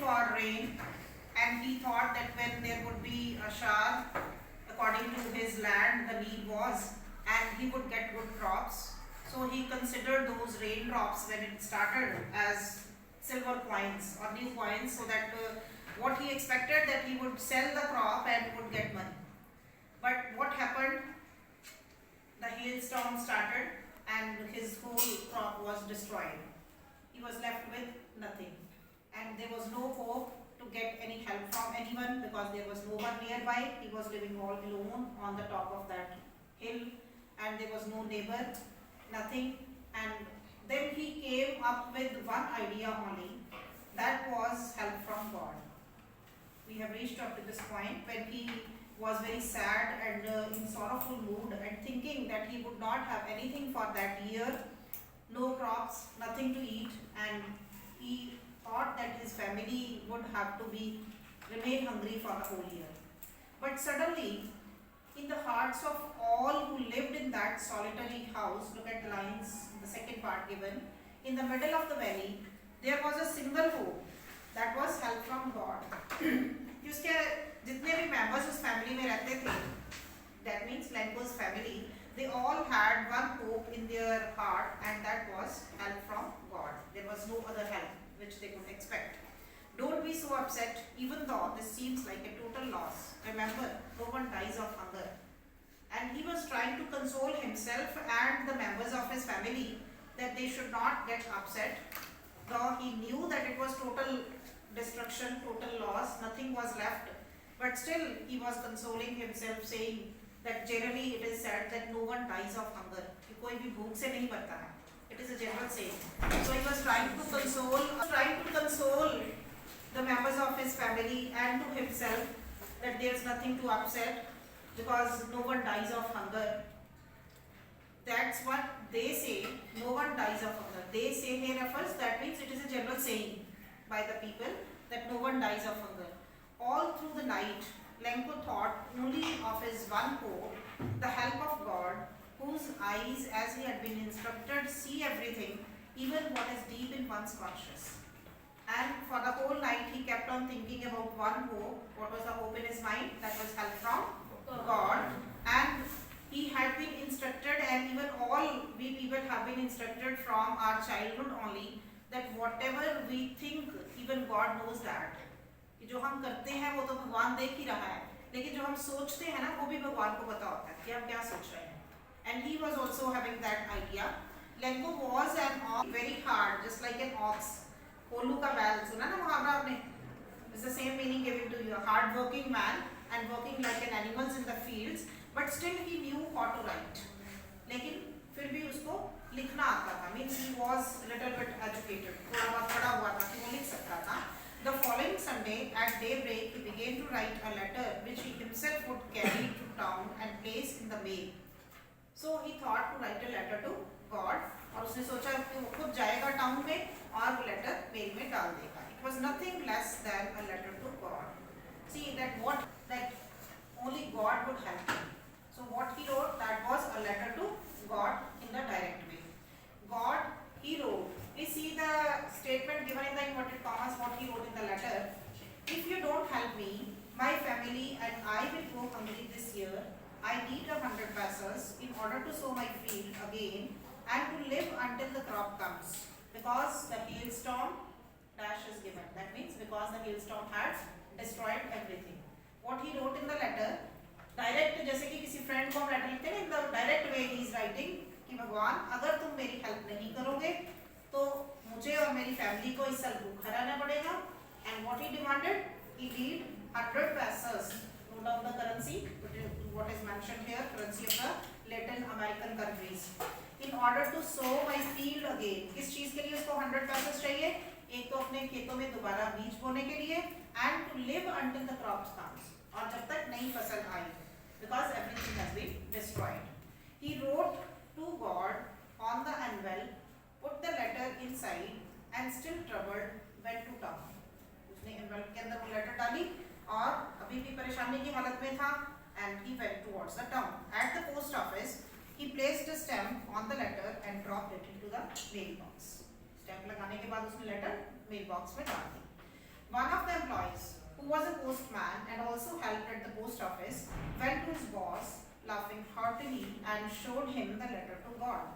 for rain, and he thought that when there would be a shower, according to his land, the need was, and he would get good crops. So he considered those raindrops when it started as silver coins or new coins, so that what he expected that he would sell the crop and would get money. But what happened? The hailstorm started and his whole crop was destroyed. He was left with nothing, and there was no hope to get any help from anyone because there was no one nearby. He was living all alone on the top of that hill, and there was no neighbor, nothing. And then he came up with one idea only, that was help from God. We have reached up to this point when he was very sad and in sorrowful mood and thinking that he would not have anything for that year, no crops, nothing to eat, and he thought that his family would have to be remain hungry for the whole year. But suddenly, in the hearts of all who lived in that solitary house, look at the lines, the second part given, in the middle of the valley, there was a single hope, that was help from God. उसके जितने भी members उस family में रहते थे, that means Lenko's family, they all had one hope in their heart, and that was help from God. There was no other help which they could expect. Don't be so upset, even though this seems like a total loss. Remember, no one dies of hunger. And he was trying to console himself and the members of his family that they should not get upset, though he knew that it was total destruction, total loss, nothing was left. But still, he was consoling himself, saying that generally it is said that no one dies of hunger. कोई भी भूख से नहीं मरता है. It is a general saying. So he was trying to console the members of his family and to himself that there is nothing to upset because no one dies of hunger. That's what they say. No one dies of hunger. They say here refers, that means it is a general saying by the people that no one dies of hunger. All through the night, Lenko thought only of his one hope, the help of God, whose eyes, as he had been instructed, see everything, even what is deep in one's conscience. And for the whole night, he kept on thinking about one hope. What was the hope in his mind? That was help from God. And he had been instructed, and even all we people have been instructed from our childhood only, that whatever we think, even God knows that. कि जो हम करते हैं वो तो भगवान देख ही रहा है, लेकिन जो हम सोचते हैं ना वो भी भगवान को पता होता है कि हम क्या सोच रहे हैं. And he was also having that idea. Lenko was an ox, very hard, just like an ox. Kollu का बैल सुना ना मुहावरा आपने? It's the same meaning given to you. A hard-working man and working like an animals in the fields, but still he knew how to write. लेकिन फिर भी उसको लिखना आता था. Means he was a little bit educated. थोड़ा बहुत पढ़ा हुआ था कि वो लिख सकता था. The following Sunday at daybreak he began to write a letter which he himself would carry to town and place in the mail. So he thought to write a letter to God, और उसने सोचा कि वो खुद जाएगा town में और वो लेटर मेल में डाल देगा. It was nothing less than a letter to God. See that only God would help him. So what he wrote, that was a letter to God in the direct way. God, he wrote. Please see the statement given in the inverted commas, what he wrote in the letter. If you don't help me, my family and I will go hungry this year. I need 100 pesos in order to sow my field again and to live until the crop comes. Because the hailstorm dash is given. That means because the hailstorm has destroyed everything. What he wrote in the letter, direct, जैसे कि किसी friend को हम letter लिखते हैं, in the direct way he is writing कि भगवान अगर तुम मेरी help नहीं करोगे तो मुझे और मेरी family को इस साल भूखा रहना पड़ेगा. And what he demanded? He need 100 pesos. Note down the currency. What is mentioned here, currency of the Latin American countries. In order to sow my field again. किस चीज के लिए उसको 100 pesos चाहिए? एक तो अपने खेतों में दोबारा बीज बोने के लिए, and to live until the crops comes. और जब तक नई फसल आए, because everything has been destroyed. He wrote to God on the envelope, put the letter inside, and still troubled went to town. उसने envelope के अंदर वो letter डाली और अभी भी परेशानी की हालत में था, and he went towards the town. At the post office, he placed a stamp on the letter and dropped it into the mailbox. Stamp लगाने के बाद उसने letter mailbox में डाल दी. One of the employees, who was a postman and also helped at the post office, went to his boss, laughing heartily, and showed him the letter to God.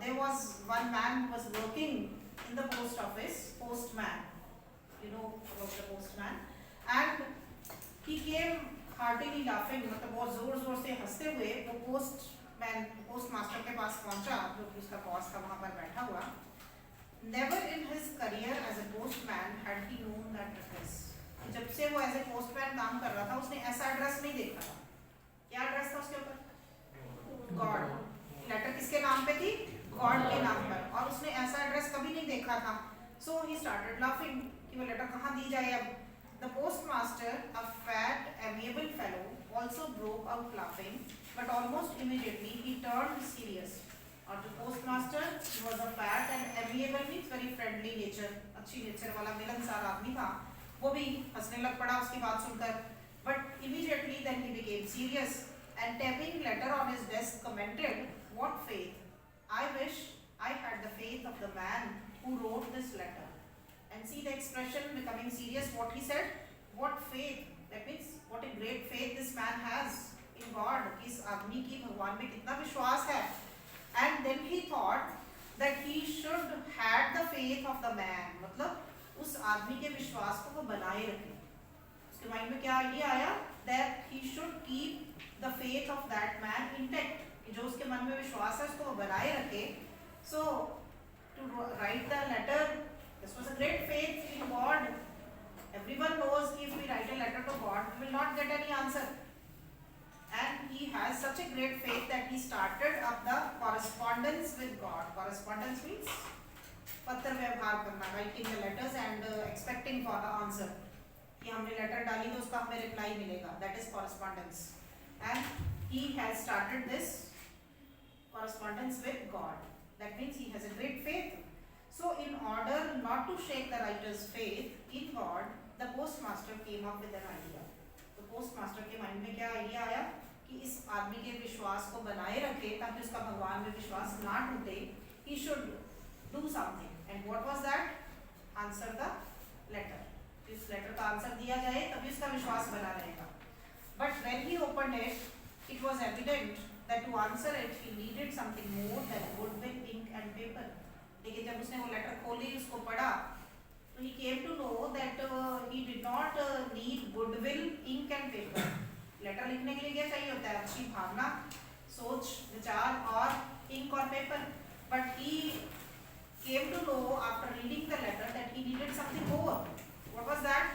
There was one man who was working in the post office, postman. You know about the postman, and he came heartily laughing, मतलब बहुत जोर जोर से हंसते हुए वो post master के पास पहुंचा, जो कि उसका बॉस था वहां पर बैठा हुआ. Never in his career as a postman had he known that address. जब से वो एज ए पोस्टमैन काम कर रहा था उसने ऐसा एड्रेस नहीं देखा था. क्या एड्रेस था उसके ऊपर? गॉड. लेटर किसके नाम पे थी? गॉड के नाम पर. और उसने ऐसा एड्रेस कभी नहीं देखा था. So he started laughing कि वो लेटर कहाँ दी जाए अब. The postmaster, a fat, amiable fellow, also broke out laughing, but almost immediately he turned serious. और जो postmaster was a fat and amiable means very friendly nature, अच्छी nature वाला मिलनसार आदमी था, वो भी हंसने लग पड़ा उसकी बात सुनकर. But immediately then he became serious and tapping letter on his desk commented, "What faith! I wish I had the faith of the man who wrote this letter." And see the expression becoming serious. What he said? What faith! That means what a great faith this man has in God. इस आदमी की भगवान में कितना विश्वास है. And then he thought that he should had the faith of the man. मतलब उस आदमी के विश्वास को वो बनाए रखे. उसके माइंड में क्या आइडिया आया? That he should keep the faith of that man intact. कि जो उसके मन में विश्वास है उसको वो बनाए रखे. So to write the letter, this was a great faith in God. Everyone knows if we write a letter to God, we will not get any answer. And he has such a great faith that he started up the correspondence with God. Correspondence means पत्र व्यवहार करना, writing the letters and expecting for the answer. कि हमने letter डाली तो उसका हमें reply मिलेगा. That is correspondence. And he has started this correspondence with God. That means he has a great faith. So in order not to shake the writer's faith in God, the postmaster came up with an idea. तो postmaster के mind में क्या idea आया कि इस आदमी के विश्वास को बनाए रखे ताकि उसका भगवान में विश्वास ना टूटे. He should do something. And what was that? Answer the letter. इस लेटर का आंसर दिया जाए तभी उसका विश्वास बना रहेगा. But when he opened it, it was evident that to answer it he needed something more than goodwill, ink and paper. लेकिन जब उसने वो लेटर खोली उसको पढ़ा तो he came to know that he did not need goodwill, ink and paper. Letter लिखने के लिए क्या चाहिए होता है? अच्छी भावना, सोच, विचार और इंक और paper. But he came to know after reading the letter that he needed something more. What was that?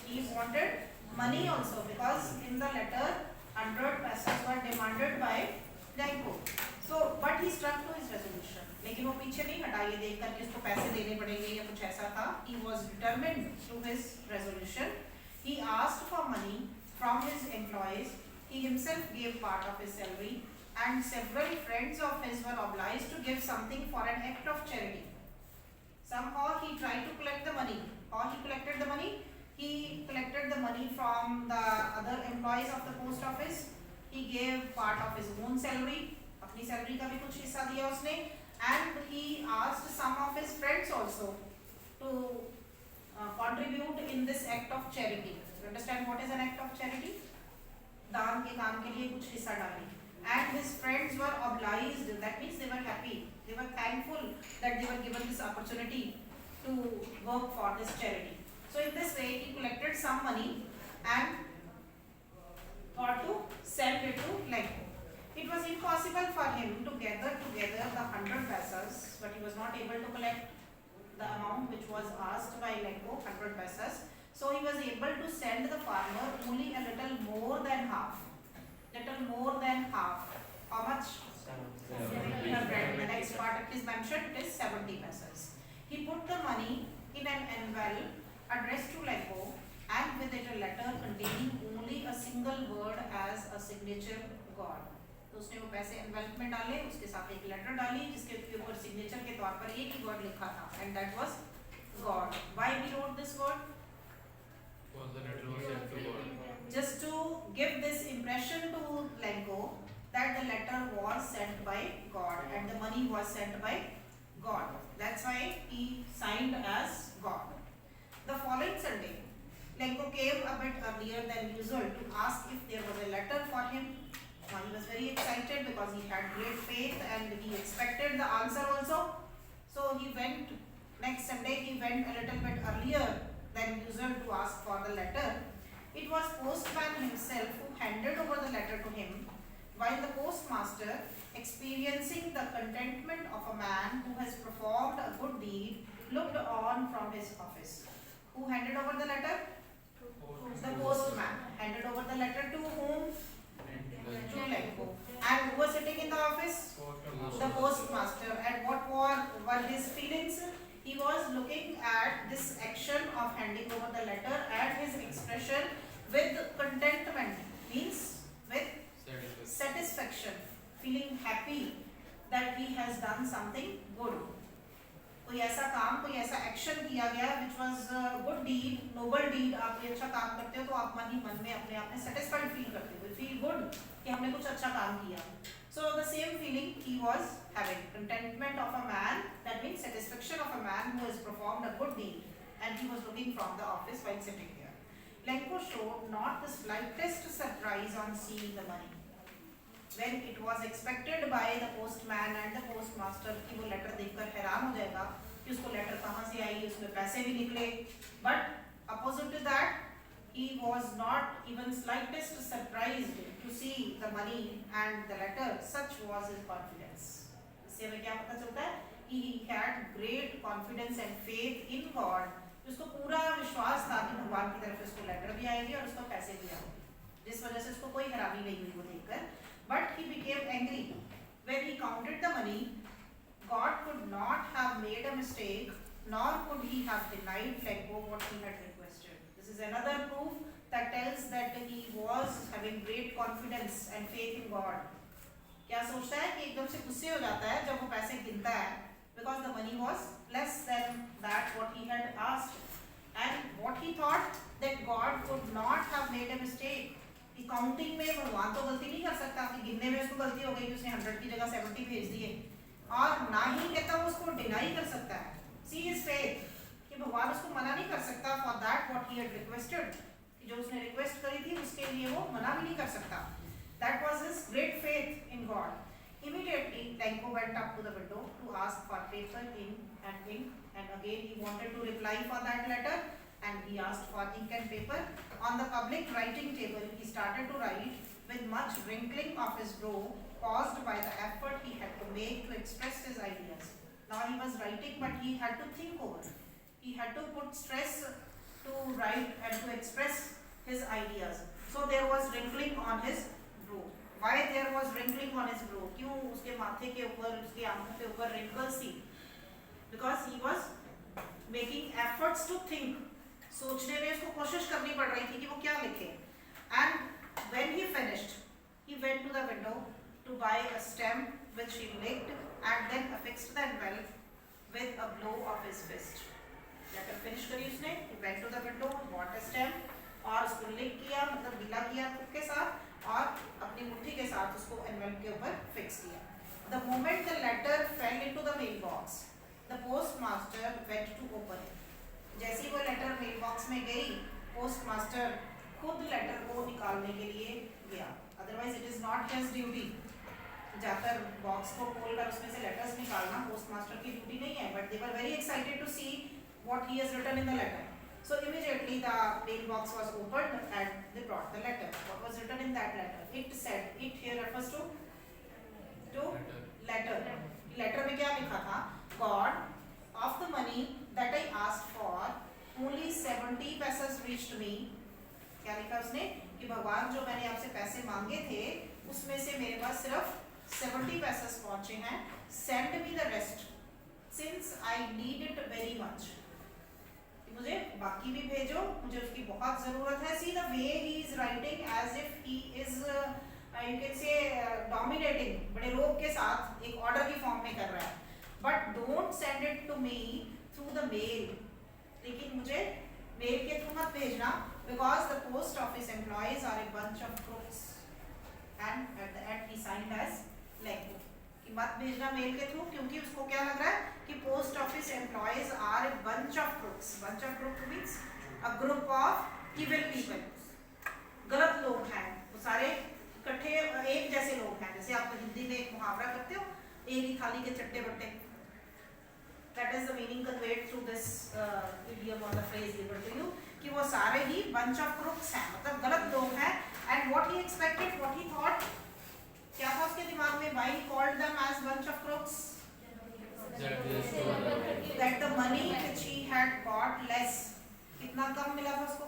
He wanted money also because in the letter 100 pesos were demanded by Janko. So, but he stuck to his resolution. लेकिन वो पीछे नहीं हटा ये देखकर कि उसको पैसे देने पड़ेंगे या कुछ ऐसा था. He was determined to his resolution. He asked for money from his employees. He himself gave part of his salary, and several friends of his were obliged to give something for an act of charity. Somehow he tried to collect the money. How he collected the money? He collected the money from the other employees of the post office. He gave part of his own salary. अपनी salary का भी कुछ हिस्सा दिया उसने. And he asked some of his friends also to contribute in this act of charity. You understand what is an act of charity? दान के काम के लिए कुछ हिस्सा डालें. And his friends were obliged. That means they were happy. They were thankful that they were given this opportunity to work for this charity. So in this way, he collected some money and thought to send it to Lego. It was impossible for him to gather together the 100 pesos, but he was not able to collect the amount which was asked by Lego, 100 pesos. So he was able to send the farmer only a little more than half. Little more than half. How much? 700. The next part is mentioned, it is 70 pesos. He put the money in an envelope addressed to Lego and with it a letter containing only a single word as a signature God. तो उसने वो पैसे envelope में डाले, उसके साथ एक letter डाली जिसके ऊपर सिग्नेचर के तौर पर एक ही वर्ड लिखा था, and that was God. Why he wrote this word? Just to give this impression to Lego that the letter was sent by God and the money was sent by God. That's why he signed as God. bit earlier than usual to ask if there was a letter for him. Now he was very excited because he had great faith and he expected the answer also. So he went, next Sunday he went a little bit earlier than usual to ask for the letter. It was postman himself who handed over the letter to him, while the postmaster, experiencing the contentment of a man who has performed a good deed, looked on from his office. Who handed over the letter? The postman. Handed over the letter to whom? To Lenko. And who was sitting in the office? The postmaster. And what were his feelings? He was looking at this action of handing over the letter and his expression with contentment, means with satisfaction, feeling happy that he has done something good. कोई ऐसा काम, कोई ऐसा action किया गया which was good deed, noble deed. आप ये अच्छा काम करते हो तो आप मन ही मन में अपने आप में satisfied feel करते हो, feel good कि हमने कुछ अच्छा काम किया. So the same feeling he was having, contentment of a man, that means satisfaction of a man who has performed a good deed, and he was looking from the office while sitting there. Lenko showed not the slightest surprise on seeing the money. When it was expected by the postman and the postmaster कि वो letter देखकर हैरान हो जाएगा कि उसको letter कहाँ से आई, उसमें पैसे भी निकले, but opposite to that he was not even slightest surprised to see the money and the letter. Such was his confidence. इससे हमें क्या पता चलता है? He had great confidence and faith in God. उसको पूरा विश्वास था कि भगवान की तरफ से उसको लेटर भी आएगी और उसको पैसे भी आएंगे, जिस वजह से उसको कोई हैरानी नहीं हुई वो देखकर. But he became angry when he counted the money. God could not have made a mistake, nor could he have denied Lenko what he had requested. This is another proof that tells that he was having great confidence and faith in God. क्या सोचता है कि एकदम से गुस्से हो जाता है जब वो पैसे गिनता है, because the money was less than that what he had asked, and what he thought that God could not have made a mistake. Counting में भगवान तो गलती नहीं कर सकता कि गिनने में उसको गलती हो गई कि उसने 100 की जगह 70 भेज दिए, और ना ही कहता वो उसको डिनाई कर सकता है. सी हिज फेथ कि भगवान उसको मना नहीं कर सकता for that what he had requested, जो उसने रिक्वेस्ट करी थी उसके लिए वो मना भी नहीं कर सकता. That was his great faith in God. Immediately Lenko went up to the window to ask for paper, ink, and again he wanted to reply for that letter, and he asked for ink and paper. On the public writing table, he started to write with much wrinkling of his brow, caused by the effort he had to make to express his ideas. Now he was writing, but he had to think over. He had to put stress to write and to express his ideas. So there was wrinkling on his brow. Why there was wrinkling on his brow? क्यों उसके माथे के ऊपर, उसके आंखों के ऊपर wrinkles थी? Because he was making efforts to think. सोचने में उसको कोशिश करनी पड़ रही थी कि वो क्या लिखे. And when he finished, he went to the window to buy a stamp which he licked and then affixed the envelope with a blow of his fist. Letter finish करी उसने, he went to the window, bought a stamp और उसको लिक किया, मतलब गीला किया थूक के साथ और अपनी मुट्ठी के साथ उसको एनवेलप के ऊपर फिक्स किया. The moment the letter fell into the mailbox, the postmaster went to open it. जैसे ही वो लेटर मेल बॉक्स में गई, पोस्ट मास्टर खुद लेटर को निकालने के लिए गया. Otherwise it is not his duty जाकर बॉक्स को खोलकर उसमें से लेटर्स निकालना पोस्ट मास्टर की ड्यूटी नहीं है. But they were very excited to see what he has written in the letter. So immediately the mail box was opened and they brought the letter. What was written in that letter? It said, it here refers to letter. Letter में क्या लिखा था? God, of the money that I asked for, only 70 paisas reached me. क्या लिखा उसने कि भगवान जो मैंने आपसे पैसे मांगे थे उसमें से मेरे पास सिर्फ 70 पैसेस पहुंचे हैं. Send me the rest since I need it very much. मुझे बाकी भी भेजो, मुझे उसकी बहुत जरूरत है. See the way he is writing as if he is you can say dominating, बड़े रोब के साथ एक ऑर्डर की फॉर्म में कर रहा है. But don't send it to me through the mail. लेकिन मुझे मेल के थ्रू मत भेजना, because the post office employees are a bunch of crooks. And at the end he signed as Lenko. कि मत भेजना मेल के थ्रू, क्योंकि उसको क्या लग रहा है कि post office employees are a bunch of crooks. Bunch of crooks means a group of evil people. एक ही थाली के चट्टे बट्टे. That is the meaning conveyed through this idiom or the phrase given to you कि वो सारे ही bunch of crooks हैं, मतलब गलत लोग हैं. And what he expected, what he thought, क्या था उसके दिमाग में? Why he called them as bunch of crooks? That the money which he had got less, कितना कम मिला था उसको?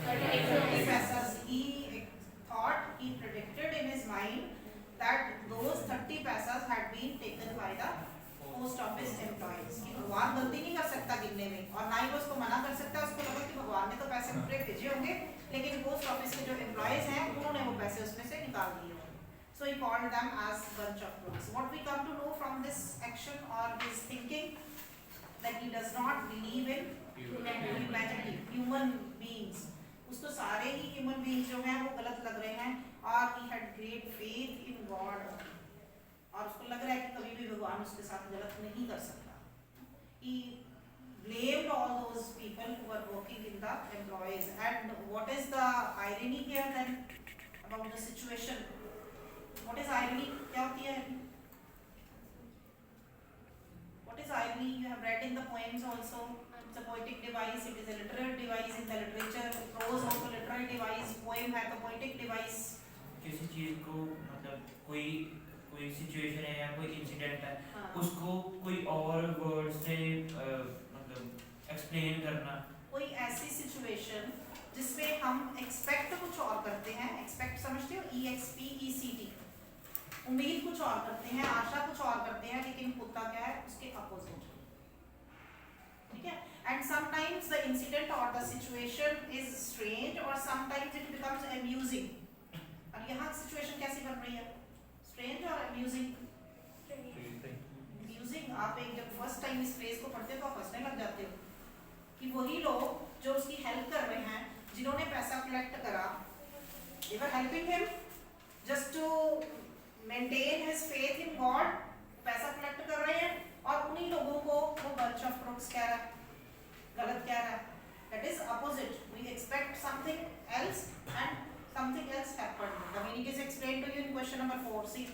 30 paisas. He thought, he predicted in his mind that those 30 paisas had been taken by the post office employees. कि भगवान गलती नहीं कर सकता गिनने में, और ना ही वो उसको मना कर सकता. उसको लगा कि भगवान ने तो पैसे पूरे भेजे होंगे, लेकिन पोस्ट ऑफिस के जो एम्प्लॉइज हैं उन्होंने वो पैसे उसमें से निकाल दिए होंगे. So he called them as bunch of crooks. What we come to know from this action or his thinking, that he does not believe in humanity, human beings. उसको सारे ही human beings जो हैं वो गलत लग रहे हैं, और he had great faith in God. और उसको लग रहा है कि कभी भी भगवान उसके साथ गलत नहीं कर सकता. He blamed all those people who were working in the employees. And what is the irony here then about the situation? What is irony? क्या होती है? What is irony? You have read in the poems also. It's a poetic device. It is a literary device in the literature. Prose also literary device. Poem है तो poetic device. किसी चीज को मतलब कोई सिचुएशन है या कोई इंसिडेंट है, हाँ. उसको कोई और वर्ड से मतलब एक्सप्लेन करना. कोई ऐसी सिचुएशन जिसमें हम एक्सपेक्ट कुछ और करते हैं. एक्सपेक्ट समझते हो? EXPECT. उम्मीद कुछ और करते हैं, आशा कुछ और करते हैं, लेकिन होता क्या है? उसके अपोजिट. ठीक है. And sometimes the incident or the situation is strange, or sometimes it becomes amusing. और यहाँ सिचुएशन कैसी बन रही है? स्ट्रेंज और अम्यूजिंग? अम्यूजिंग. आप एक जब फर्स्ट टाइम इस फ्रेज को पढ़ते हो तो आप हंसने लग जाते हो कि वही लोग जो उसकी हेल्प कर रहे हैं, जिन्होंने पैसा कलेक्ट करा, they were helping him just to maintain his faith in God. पैसा कलेक्ट कर रहे हैं, और उन्हीं लोगों को वो bunch of crooks कह रहा है, गलत कह रहा है. That is opposite. We expect something else and something else happened. The meaning is explained to you in question number 4. See,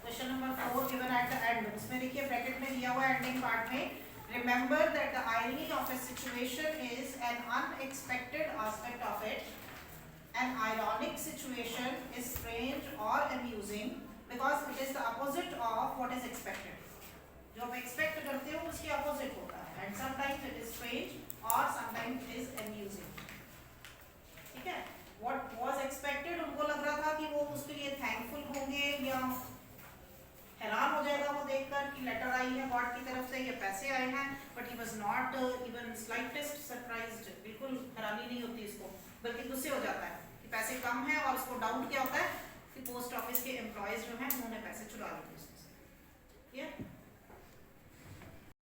question number 4 given at the end. उसमें देखिए ब्रैकेट में दिया हुआ ending part में, remember that the irony of a situation is an unexpected aspect of it. An ironic situation is strange or amusing because it is the opposite of what is expected. जो आप expect करते हो उसके opposite होता है. And sometimes it is strange or sometimes it is amusing. ठीक है. What was expected, उनको लग रहा था कि वो उसके लिए थैंकफुल होंगे या हैरान हो जाएगा वो देखकर कि लेटर आई है गॉड की तरफ से, ये पैसे आए हैं. But he was not even slightest surprised. बिल्कुल हैरानी नहीं होती इसको, बल्कि गुस्से हो जाता है कि पैसे कम हैं, और उसको डाउट क्या होता है कि पोस्ट ऑफिस के एम्प्लॉयज जो हैं उन्होंने पैसे चुरा लिए उससे.